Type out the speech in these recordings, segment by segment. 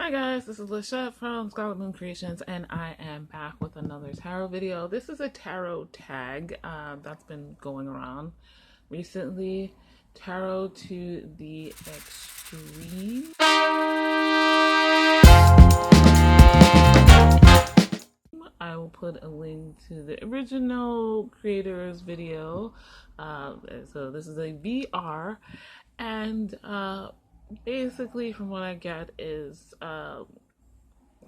Hi guys, this is Lachette from Scarlet Moon Creations, and I am back with another tarot video. This is a tarot tag that's been going around recently. Tarot to the extreme. I will put a link to the original creator's video. So this is a VR, and basically from what I get is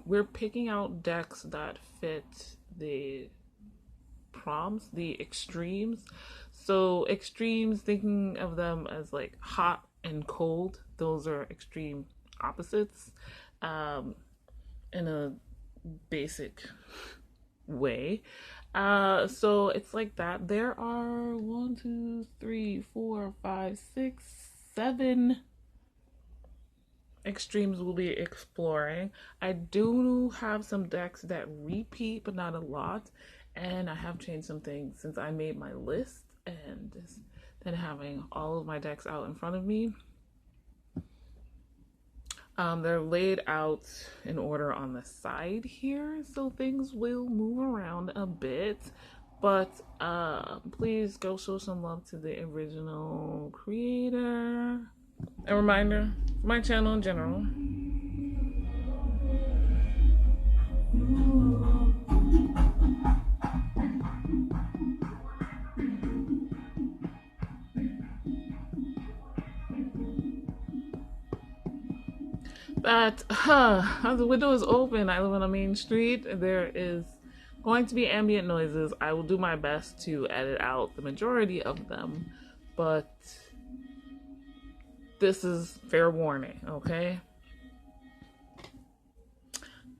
we're picking out decks that fit the prompts, the extremes. So extremes, thinking of them as like hot and cold, those are extreme opposites in a basic way. So it's like that. There are 1, 2, 3, 4, 5, 6, 7 extremes we'll be exploring. I do have some decks that repeat, but not a lot, and I have changed some things since I made my list, and then having all of my decks out in front of me. They're laid out in order on the side here, so things will move around a bit, but please go show some love to the original creator. A reminder, my channel in general. That the window is open. I live on a main street. There is going to be ambient noises. I will do my best to edit out the majority of them, but this is fair warning, okay?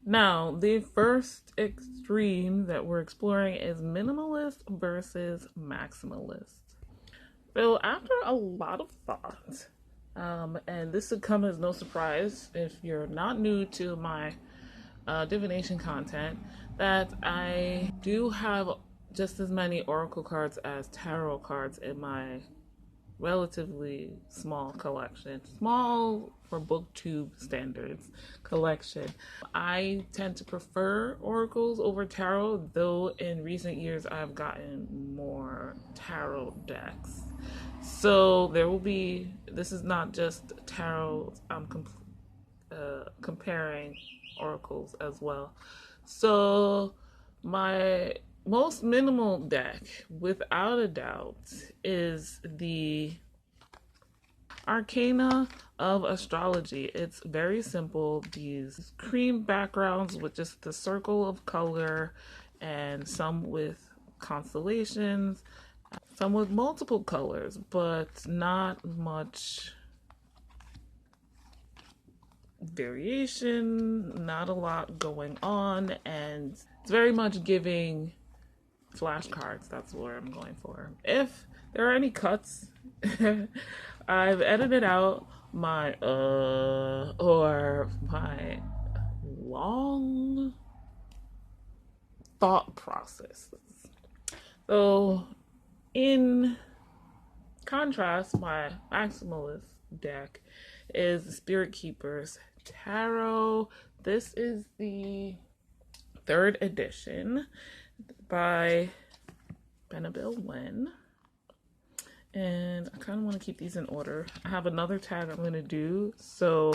Now, the first extreme that we're exploring is Minimalist versus Maximalist. So after a lot of thought, and this should come as no surprise if you're not new to my divination content, that I do have just as many oracle cards as tarot cards in my relatively small collection, small for booktube standards collection. I tend to prefer oracles over tarot, though in recent years I've gotten more tarot decks. So there will be, this is not just tarot, I'm comparing oracles as well. So my most minimal deck, without a doubt, is the Arcana of Astrology. It's very simple. These cream backgrounds with just the circle of color, and some with constellations, some with multiple colors, but not much variation, not a lot going on, and it's very much giving flashcards. That's what I'm going for. If there are any cuts, I've edited out my or my long thought processes. So in contrast, my Maximalist deck is the Spirit Keepers Tarot. This is the 3rd edition by Benabel Wen, and I kind of want to keep these in order. I have another tag I'm going to do, so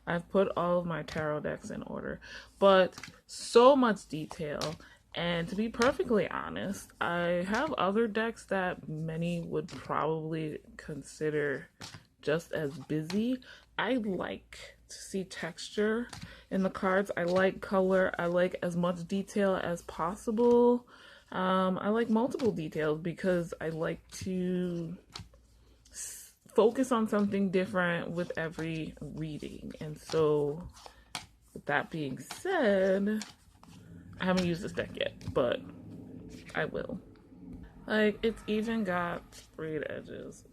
I've put all of my tarot decks in order, but so much detail. And to be perfectly honest, I have other decks that many would probably consider just as busy. I like to see texture in the cards. I like color. I like as much detail as possible. I like multiple details because I like to focus on something different with every reading. And so, with that being said, I haven't used this deck yet, but I will. Like, it's even got sprayed edges.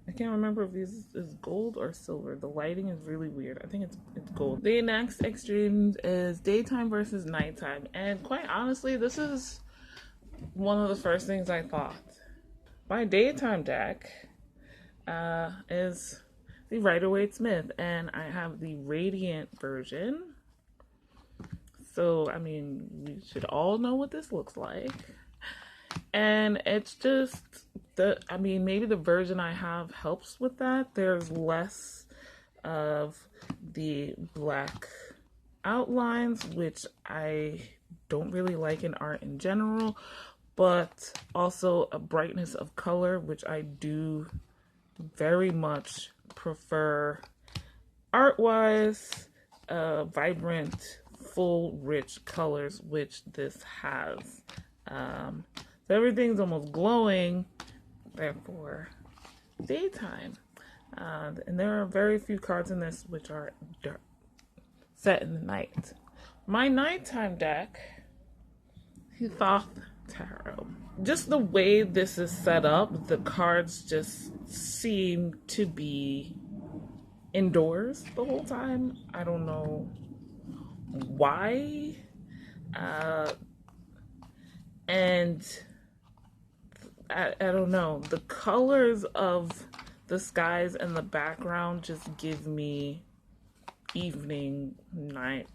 I can't remember if this is gold or silver. The lighting is really weird. I think it's gold. The next extreme is daytime versus nighttime. And quite honestly, this is one of the first things I thought. My daytime deck is the Rider-Waite-Smith, and I have the Radiant version So, I mean, we should all know what this looks like. And it's just, maybe the version I have helps with that. There's less of the black outlines, which I don't really like in art in general, but also a brightness of color, which I do very much prefer art-wise, vibrant, full, rich colors, which this has. So everything's almost glowing, therefore daytime. And there are very few cards in this which are dark, set in the night. My nighttime deck, Thoth Tarot. Just the way this is set up, the cards just seem to be indoors the whole time. I don't know why. And I don't know. The colors of the skies and the background just give me evening, night,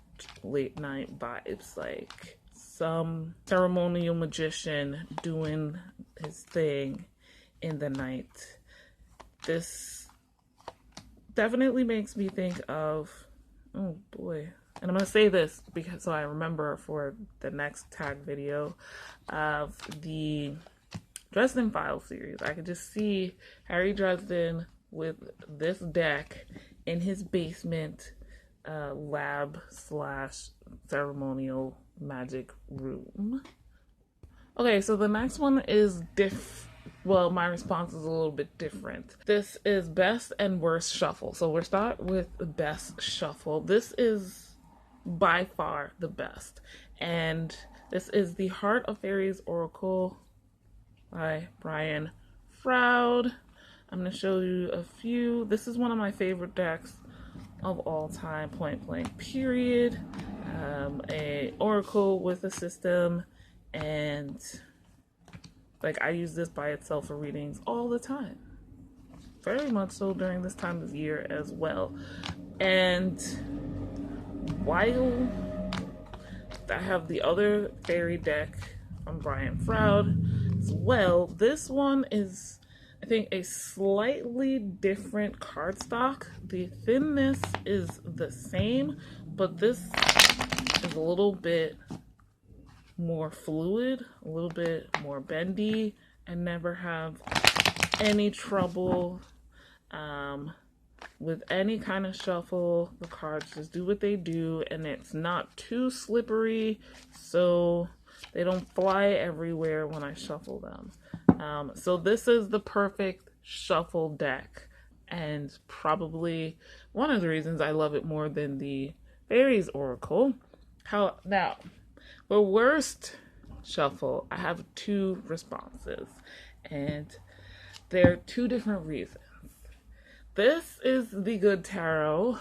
late night vibes. Like some ceremonial magician doing his thing in the night. This definitely makes me think of, oh boy. And I'm going to say this because so I remember for the next tag video of the Dresden Files series. I could just see Harry Dresden with this deck in his basement lab / ceremonial magic room. Okay, so the next one is well, my response is a little bit different. This is best and worst shuffle. So we'll start with the best shuffle. This is by far the best. And this is the Heart of Faeries Oracle by Brian Froud. I'm going to show you a few. This is one of my favorite decks of all time, point blank period. A oracle with a system, and like I use this by itself for readings all the time, very much so during this time of year as well. And while I have the other fairy deck from Brian Froud as well, this one is, I think, a slightly different cardstock. The thinness is the same, but this is a little bit more fluid, a little bit more bendy. I never have any trouble with any kind of shuffle. The cards just do what they do, and it's not too slippery, so they don't fly everywhere when I shuffle them. So this is the perfect shuffle deck, and probably one of the reasons I love it more than the Faeries Oracle. Now, the worst shuffle, I have two responses, and they're two different reasons. This is the Good Tarot,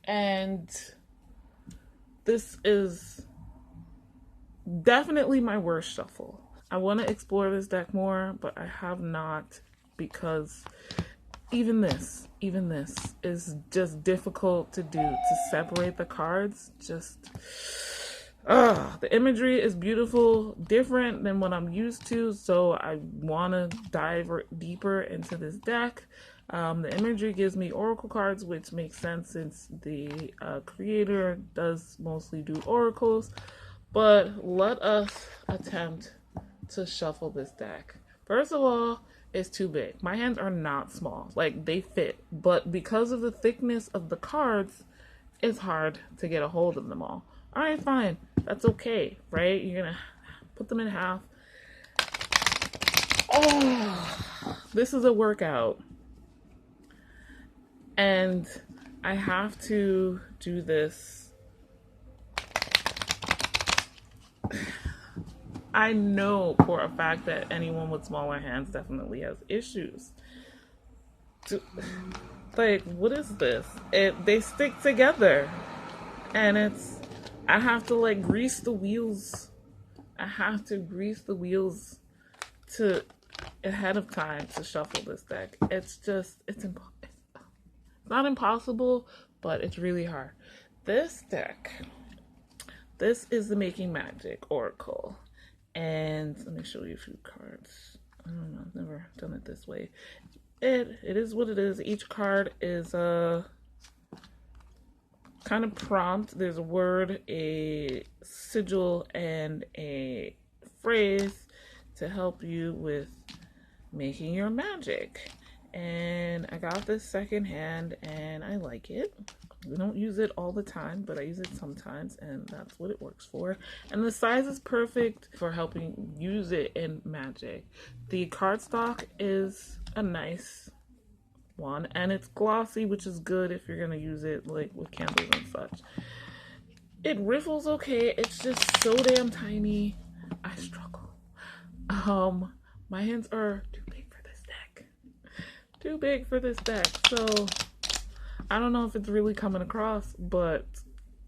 and this is definitely my worst shuffle. I want to explore this deck more, but I have not, because even this is just difficult to do, to separate the cards. The imagery is beautiful, different than what I'm used to, so I want to dive deeper into this deck. The imagery gives me oracle cards, which makes sense since the creator does mostly do oracles. But let us attempt to shuffle this deck. First of all, it's too big. My hands are not small. Like, they fit. But because of the thickness of the cards, it's hard to get a hold of them all. Alright, fine. That's okay, right? You're gonna put them in half. Oh, this is a workout. And I have to do this. I know for a fact that anyone with smaller hands definitely has issues. Like, what is this? They stick together. And I have to like grease the wheels. I have to grease the wheels ahead of time to shuffle this deck. It's not impossible, but it's really hard. This deck This is the Making Magick Oracle. And let me show you a few cards. I don't know, I've never done it this way. It is what it is. Each card is a kind of prompt. There's a word, a sigil, and a phrase to help you with making your magic. And I got this secondhand and I like it. We don't use it all the time, but I use it sometimes, and that's what it works for. And the size is perfect for helping use it in magic. The cardstock is a nice one, and it's glossy, which is good if you're gonna use it like with candles and such. It riffles okay. It's just so damn tiny. I struggle. My hands are too big for this deck. Too big for this deck. So I don't know if it's really coming across, but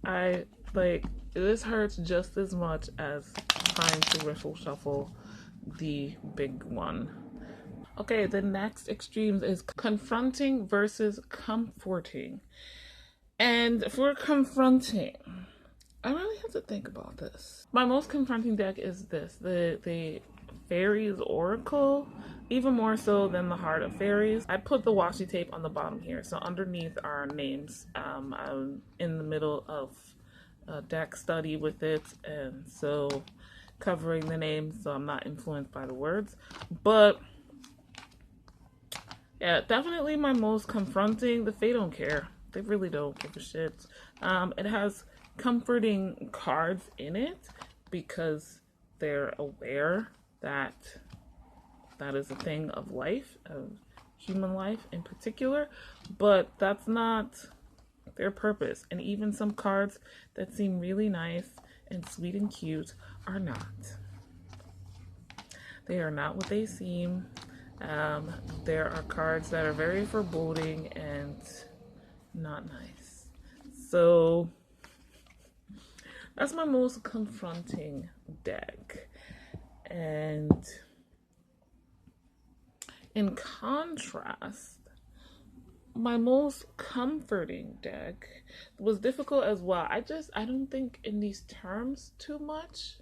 this hurts just as much as trying to riffle shuffle the big one. Okay, the next extremes is confronting versus comforting. And for confronting, I really have to think about this. My most confronting deck is this, the Faeries Oracle, even more so than the Heart of Faeries. I put the washi tape on the bottom here, so underneath are names. I'm in the middle of a deck study with it, and so covering the names so I'm not influenced by the words. But yeah, definitely my most confronting. The Fae don't care. They really don't give a shit. It has comforting cards in it because they're aware that that is a thing of life, of human life in particular, but that's not their purpose. And even some cards that seem really nice and sweet and cute are not. They are not what they seem. There are cards that are very foreboding and not nice. So that's my most confronting deck. And in contrast, my most comforting deck was difficult as well. I don't think in these terms too much.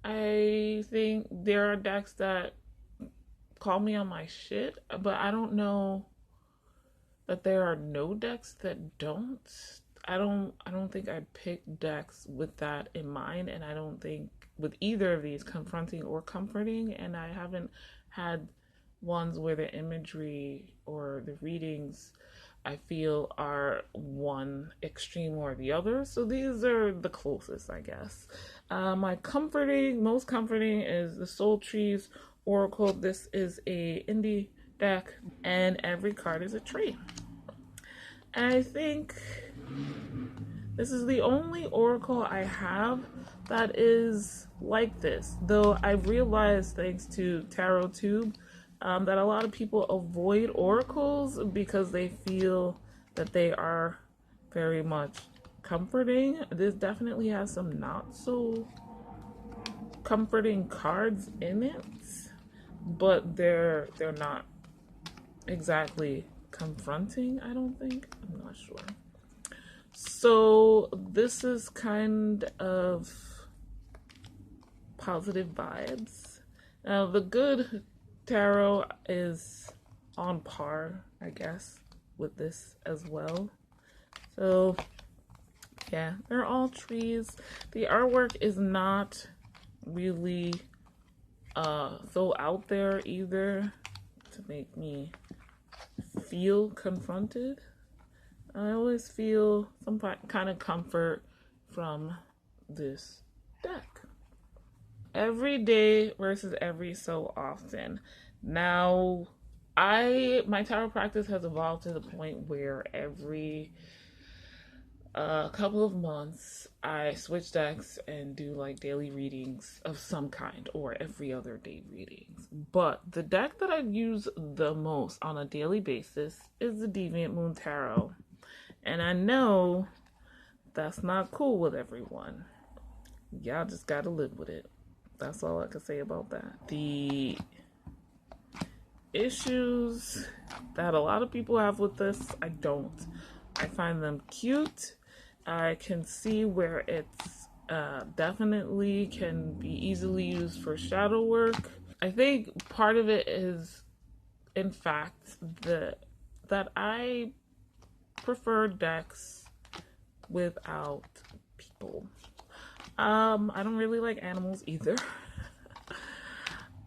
I think there are decks that call me on my shit, but I don't know that there are no decks that don't. I don't think I picked decks with that in mind, and I don't think with either of these, confronting or comforting, and I haven't had ones where the imagery or the readings I feel are one extreme or the other. So these are the closest, I guess. My most comforting is the Soul Trees Oracle. This is a indie deck, and every card is a tree. And I think this is the only Oracle I have that is like this. Though I've realized, thanks to TarotTube, that a lot of people avoid oracles because they feel that they are very much comforting. This definitely has some not so comforting cards in it, but they're not exactly confronting, I don't think. I'm not sure. So this is kind of positive vibes. Now the good tarot is on par, I guess, with this as well. So yeah, they're all trees. The artwork is not really so out there either to make me feel confronted. I always feel some kind of comfort from this deck. Every day versus every so often. Now, my tarot practice has evolved to the point where every couple of months I switch decks and do like daily readings of some kind, or every other day readings. But the deck that I use the most on a daily basis is the Deviant Moon Tarot. And I know that's not cool with everyone. Y'all just gotta live with it. That's all I can say about that. The issues that a lot of people have with this, I don't. I find them cute. I can see where it's Definitely can be easily used for shadow work. I think part of it is, in fact, that I prefer decks without people. I don't really like animals either.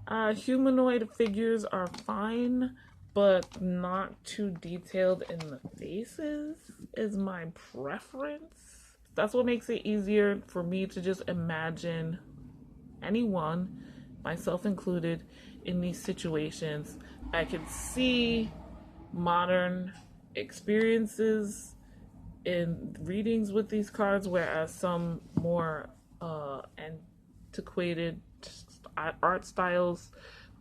Humanoid figures are fine, but not too detailed in the faces is my preference. That's what makes it easier for me to just imagine anyone, myself included, in these situations. I can see modern experiences in readings with these cards, whereas some more antiquated art styles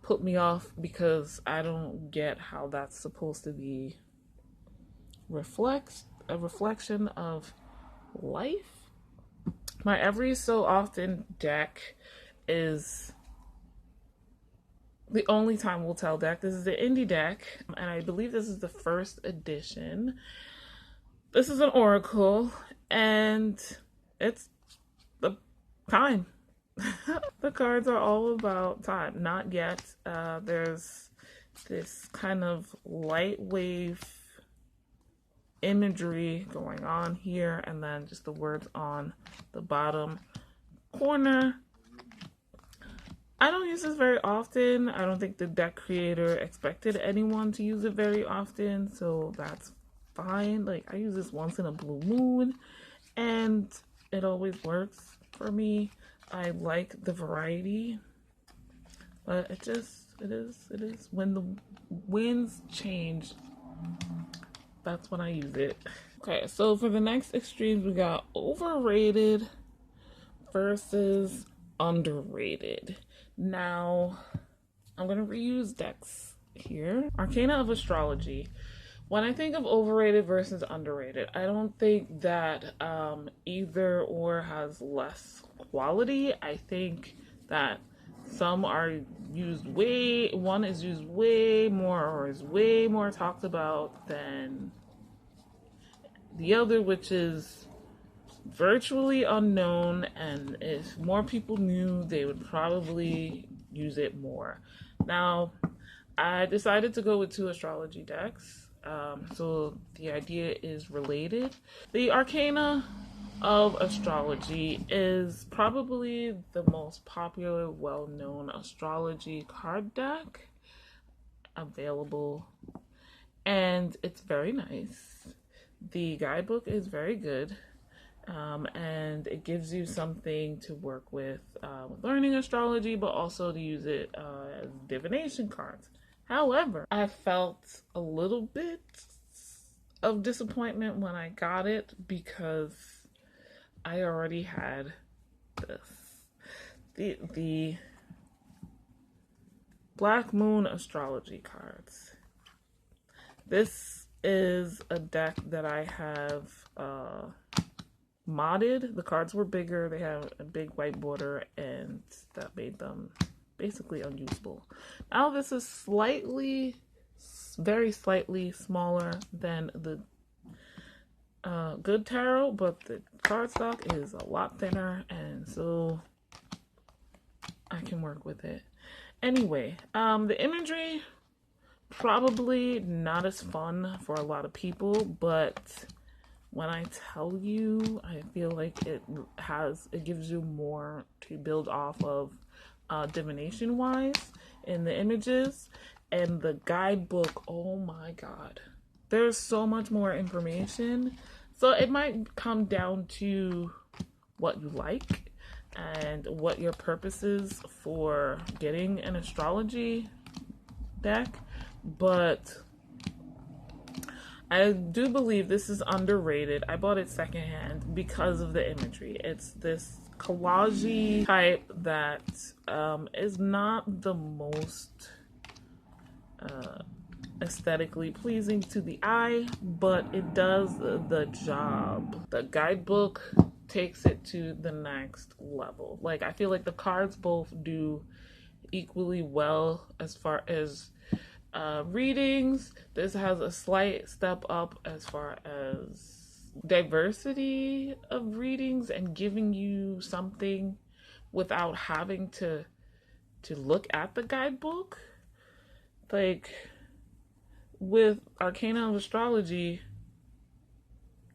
put me off because I don't get how that's supposed to be a reflection of life. My every so often deck is the only time we'll tell deck. This is the indie deck, and I believe this is the first edition. This is an oracle, and it's the time. The cards are all about time. Not yet. There's this kind of light wave imagery going on here, and then just the words on the bottom corner. I don't use this very often. I don't think the deck creator expected anyone to use it very often, so that's fine. Like, I use this once in a blue moon, and it always works for me. I like the variety, but it is. When the winds change, that's when I use it. Okay, so for the next extremes, we got overrated versus underrated. Now, I'm going to reuse decks here. Arcana of Astrology. When I think of overrated versus underrated, I don't think that either or has less quality. I think that some are used one is used way more or is way more talked about than the other, which is virtually unknown, and if more people knew, they would probably use it more. Now, I decided to go with 2 astrology decks. So the idea is related. The Arcana of Astrology is probably the most popular, well-known astrology card deck available, and it's very nice. The guidebook is very good, and it gives you something to work with learning astrology, but also to use it as divination cards. However, I felt a little bit of disappointment when I got it because I already had this. The Black Moon astrology cards. This is a deck that I have modded. The cards were bigger. They have a big white border, and that made them basically unusable. Now this is very slightly smaller than the good tarot, but the cardstock is a lot thinner, and so I can work with it. Anyway, the imagery, probably not as fun for a lot of people, but when I tell you, I feel like it gives you more to build off of divination wise in the images. And the guidebook, oh my god, there's so much more information. So it might come down to what you like and what your purpose is for getting an astrology deck, but I do believe this is underrated. I bought it secondhand because of the imagery. It's this collage type that is not the most aesthetically pleasing to the eye, but it does the job. The guidebook takes it to the next level. Like, I feel like the cards both do equally well as far as readings. This has a slight step up as far as diversity of readings and giving you something without having to look at the guidebook. Like with Arcana of Astrology,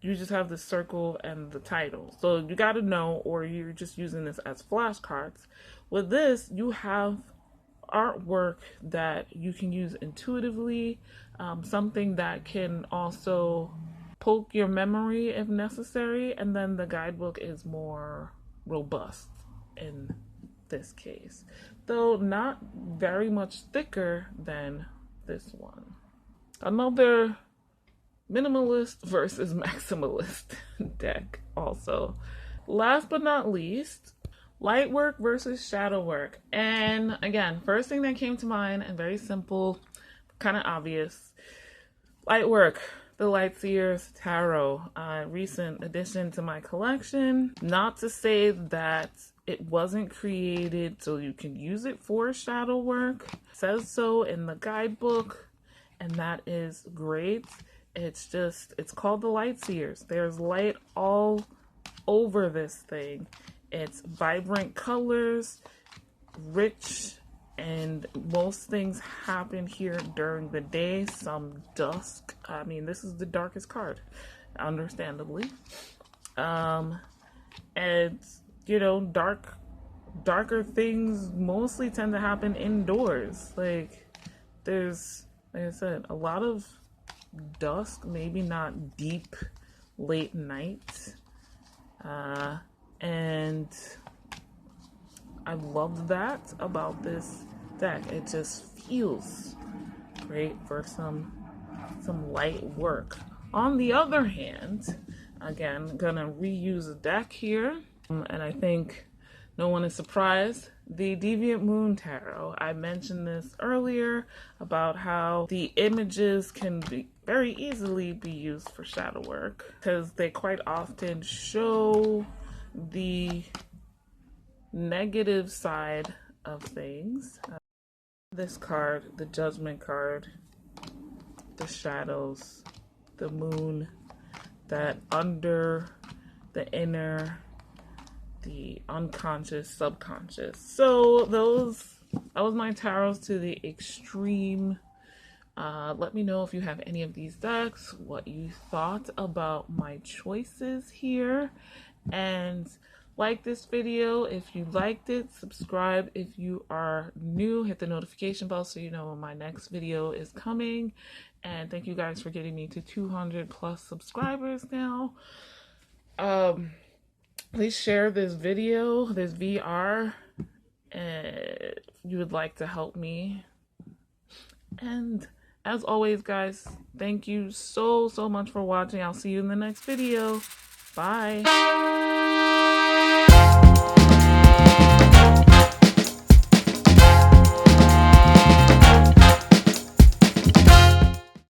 you just have the circle and the title. So you got to know, or you're just using this as flashcards. With this, you have artwork that you can use intuitively, something that can also poke your memory if necessary, and then the guidebook is more robust in this case, though not very much thicker than this one. Another Minimalist versus Maximalist deck also. Last but not least, Lightwork versus Shadowwork. And again, first thing that came to mind, and very simple, kind of obvious, Lightwork, the Lightseers Tarot, recent addition to my collection. Not to say that it wasn't created so you can use it for shadow work. It says so in the guidebook, and that is great. It's called the Lightseers. There's light all over this thing. It's vibrant colors, rich, and most things happen here during the day, some dusk. I mean, this is the darkest card, understandably. And, you know, darker things mostly tend to happen indoors. Like, there's, like I said, a lot of dusk, maybe not deep late night, and I love that about this deck. It just feels great for some light work. On the other hand, again, gonna reuse a deck here, and I think no one is surprised. The Deviant Moon Tarot. I mentioned this earlier about how the images can be very easily be used for shadow work because they quite often show the negative side of things. This card, the Judgment card, the shadows, the moon, that under, the inner, the unconscious, subconscious. So that was my tarots to the extreme. Let me know if you have any of these decks, what you thought about my choices here, and like this video if you liked it. Subscribe if you are new. Hit the notification bell so you know when my next video is coming. And thank you guys for getting me to 200 plus subscribers now. Please share this video, this VR, if you would like to help me. And as always, guys, thank you so much for watching. I'll see you in the next video. Bye.